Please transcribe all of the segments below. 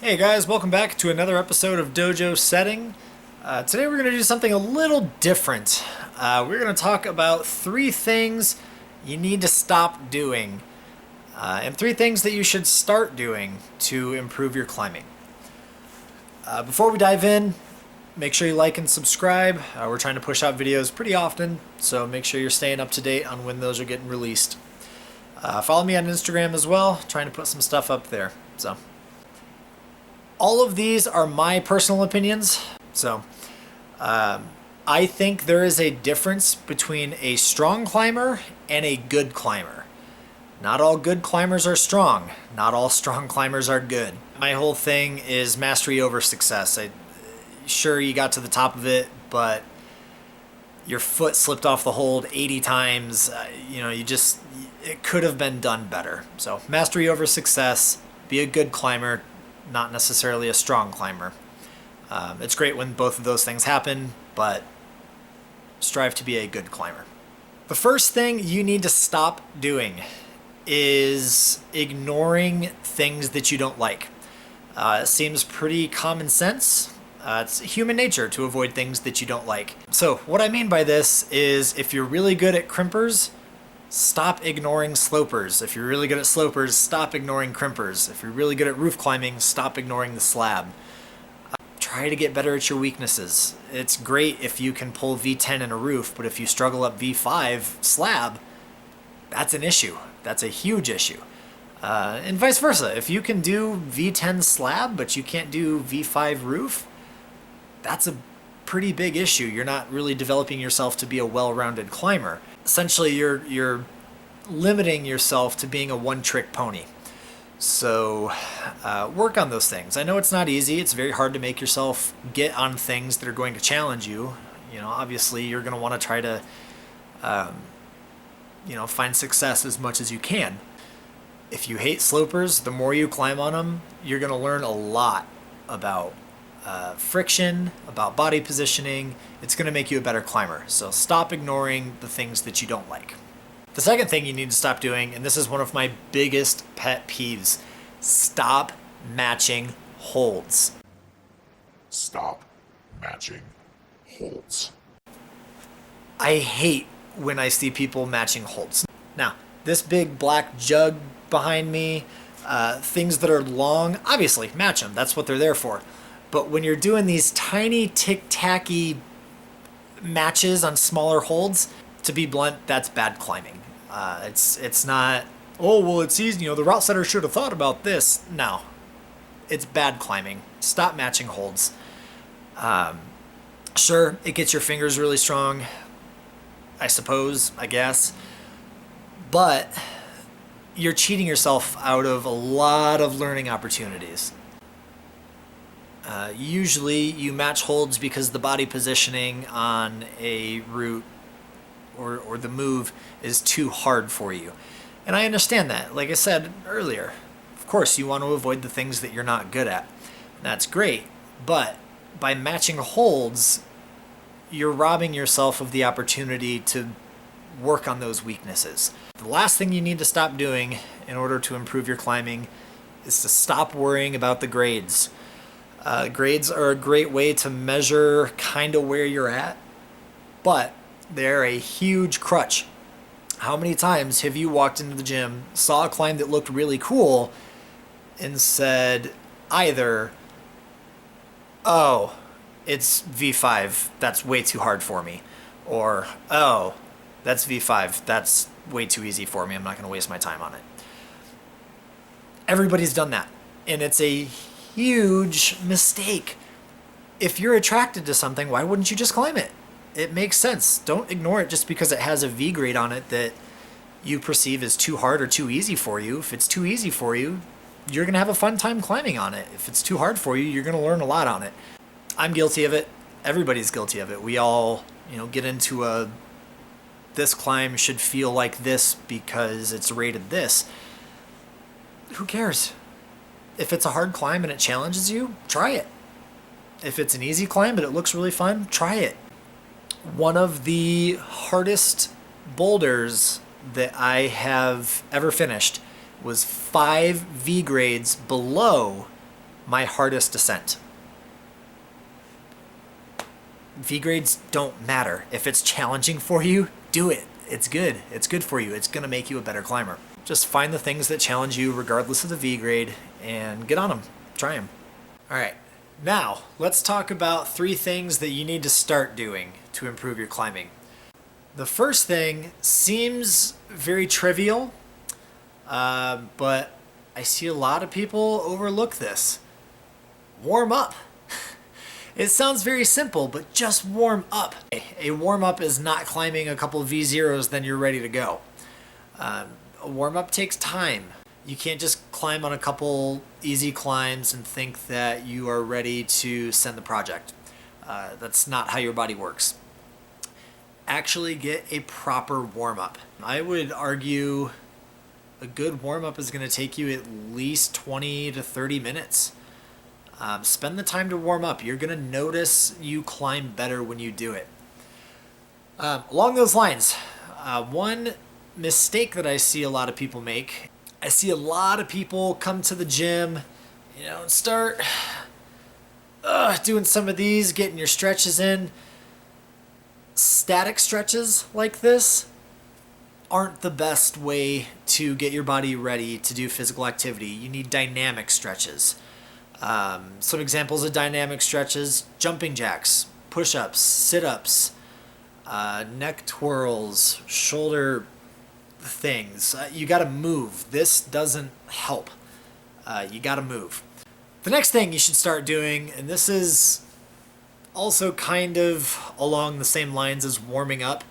Hey guys, welcome back to another episode of DoughJo Setting. Today we're going to do something a little different. We're going to talk about 3 things you need to stop doing, and 3 things that you should start doing to improve your climbing. Before we dive in, make sure you like and subscribe. We're trying to push out videos pretty often, so make sure you're staying up to date on when those are getting released. Follow me on Instagram as well, trying to put some stuff up there. All of these are my personal opinions, so I think there is a difference between a strong climber and a good climber. Not all good climbers are strong. Not all strong climbers are good. My whole thing is mastery over success. Sure, you got to the top of it, but your foot slipped off the hold 80 times. It could have been done better. So mastery over success, be a good climber, not necessarily a strong climber. It's great when both of those things happen, but strive to be a good climber. The first thing you need to stop doing is ignoring things that you don't like. It seems pretty common sense. It's human nature to avoid things that you don't like. So what I mean by this is if you're really good at crimpers, stop ignoring slopers. If you're really good at slopers, stop ignoring crimpers. If you're really good at roof climbing, stop ignoring the slab. Try to get better at your weaknesses. It's great if you can pull V10 in a roof, but if you struggle up V5 slab, that's an issue. That's a huge issue. And vice versa. If you can do V10 slab, but you can't do V5 roof, that's a pretty big issue. You're not really developing yourself to be a well-rounded climber. Essentially, you're limiting yourself to being a one-trick pony. So work on those things. I know it's not easy. It's very hard to make yourself get on things that are going to challenge you. Obviously, you're going to want to try to find success as much as you can. If you hate slopers, the more you climb on them, you're going to learn a lot about friction, about body positioning. It's going to make you a better climber. So stop ignoring the things that you don't like. The second thing you need to stop doing, and this is one of my biggest pet peeves, stop matching holds. Stop matching holds. I hate when I see people matching holds. Now, this big black jug behind me, things that are long, obviously match them. That's what they're there for. But when you're doing these tiny tic-tacky matches on smaller holds, to be blunt, that's bad climbing. It's not, oh, well, it's easy, the route setter should have thought about this. No, it's bad climbing. Stop matching holds. Sure, it gets your fingers really strong, I guess, but you're cheating yourself out of a lot of learning opportunities. Usually you match holds because the body positioning on a route or the move is too hard for you. And I understand that. Like I said earlier, of course you want to avoid the things that you're not good at. That's great. But by matching holds, you're robbing yourself of the opportunity to work on those weaknesses. The last thing you need to stop doing in order to improve your climbing is to stop worrying about the grades. Grades are a great way to measure kind of where you're at, but they're a huge crutch. How many times have you walked into the gym, saw a climb that looked really cool, and said either, oh, it's V5, that's way too hard for me, or, oh, that's V5, that's way too easy for me, I'm not going to waste my time on it. Everybody's done that, and it's a huge mistake. If you're attracted to something, why wouldn't you just climb it? It makes sense. Don't ignore it just because it has a V grade on it that you perceive as too hard or too easy for you. If it's too easy for you, you're going to have a fun time climbing on it. If it's too hard for you, you're going to learn a lot on it. I'm guilty of it. Everybody's guilty of it. We all, get into this climb should feel like this because it's rated this. Who cares? If it's a hard climb and it challenges you, try it. If it's an easy climb but it looks really fun, try it. One of the hardest boulders that I have ever finished was 5 V grades below my hardest descent. V grades don't matter. If it's challenging for you, do it. It's good. It's good for you. It's going to make you a better climber. Just find the things that challenge you regardless of the V grade and get on them. Try them. All right. Now, let's talk about 3 things that you need to start doing to improve your climbing. The first thing seems very trivial, but I see a lot of people overlook this. Warm up. It sounds very simple, but just warm up. A warm-up is not climbing a couple of V0s, then you're ready to go. A warm-up takes time. You can't just climb on a couple easy climbs and think that you are ready to send the project. That's not how your body works. Actually get a proper warm-up. I would argue a good warm-up is going to take you at least 20 to 30 minutes. Spend the time to warm up. You're going to notice you climb better when you do it. Along those lines, one mistake that I see a lot of people make, I see a lot of people come to the gym, and start doing some of these, getting your stretches in. Static stretches like this aren't the best way to get your body ready to do physical activity. You need dynamic stretches. Some examples of dynamic stretches: jumping jacks, push-ups, sit-ups, neck twirls, shoulder things. You gotta move. This doesn't help. You gotta move. The next thing you should start doing, and this is also kind of along the same lines as warming up,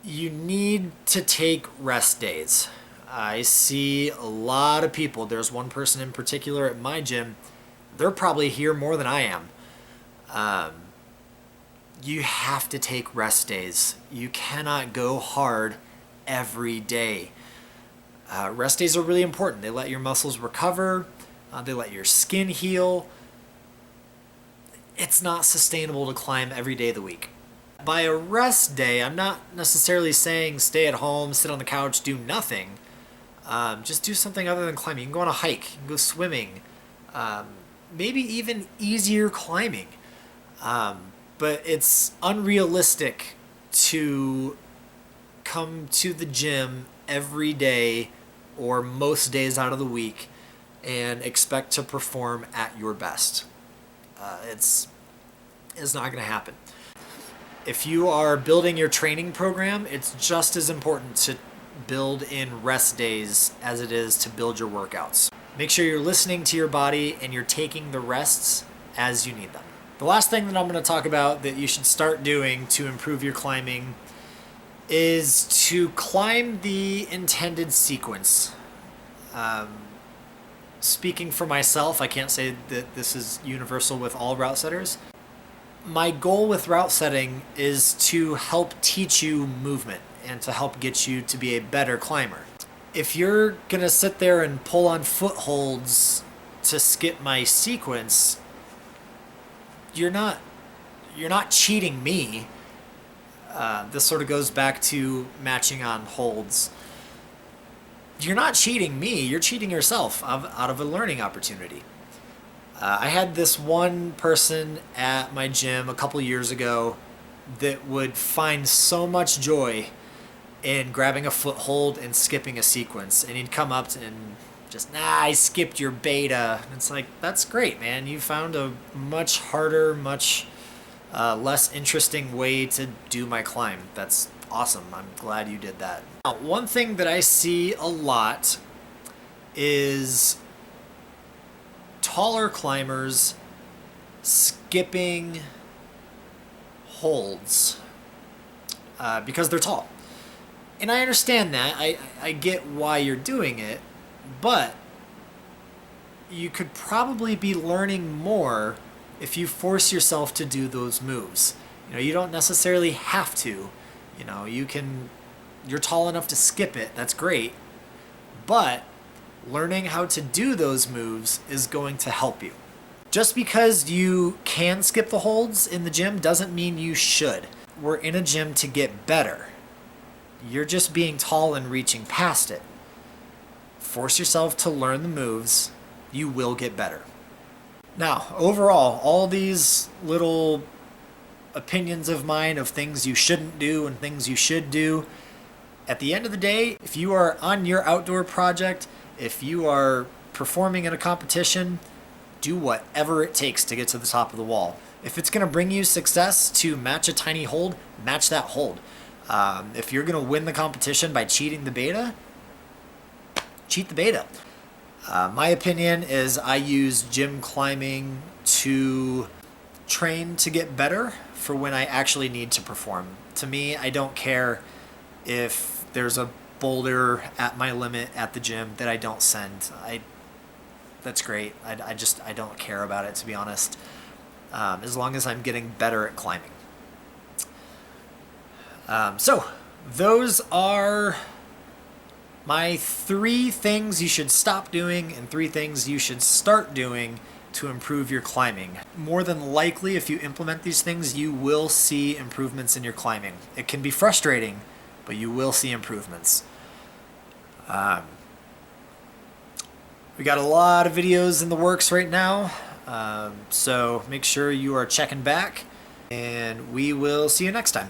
you need to take rest days. I see a lot of people. There's one person in particular at my gym. They're probably here more than I am. You have to take rest days. You cannot go hard every day. Rest days are really important. They let your muscles recover. They let your skin heal. It's not sustainable to climb every day of the week. By a rest day, I'm not necessarily saying stay at home, sit on the couch, do nothing. Just do something other than climbing. You can go on a hike, you can go swimming, maybe even easier climbing. But it's unrealistic to come to the gym every day or most days out of the week and expect to perform at your best. It's not going to happen. If you are building your training program, it's just as important to build in rest days as it is to build your workouts. Make sure you're listening to your body and you're taking the rests as you need them. The last thing that I'm going to talk about that you should start doing to improve your climbing is to climb the intended sequence. Speaking for myself, I can't say that this is universal with all route setters. My goal with route setting is to help teach you movement and to help get you to be a better climber. If you're going to sit there and pull on footholds to skip my sequence, you're not cheating me. This sort of goes back to matching on holds. You're not cheating me, you're cheating yourself out of a learning opportunity. I had this one person at my gym a couple years ago that would find so much joy in grabbing a foothold and skipping a sequence. And he'd come up and just, I skipped your beta. And it's like, that's great, man. You found a much harder, much less interesting way to do my climb. That's awesome. I'm glad you did that. Now, one thing that I see a lot is taller climbers skipping holds because they're tall. And I understand that. I get why you're doing it, but you could probably be learning more if you force yourself to do those moves. You don't necessarily have to. You're tall enough to skip it, that's great, but learning how to do those moves is going to help you. Just because you can skip the holds in the gym doesn't mean you should. We're in a gym to get better. You're just being tall and reaching past it. Force yourself to learn the moves, you will get better. Now, overall, all these little opinions of mine of things you shouldn't do and things you should do, at the end of the day, if you are on your outdoor project, if you are performing in a competition, do whatever it takes to get to the top of the wall. If it's going to bring you success to match a tiny hold, match that hold. If you're going to win the competition by cheating the beta, cheat the beta. My opinion is I use gym climbing to train to get better for when I actually need to perform. To me, I don't care if there's a boulder at my limit at the gym that I don't send. That's great. I don't care about it, to be honest. As long as I'm getting better at climbing. So those are my 3 things you should stop doing and 3 things you should start doing to improve your climbing. More than likely, if you implement these things, you will see improvements in your climbing. It can be frustrating, but you will see improvements. We got a lot of videos in the works right now, so make sure you are checking back, and we will see you next time.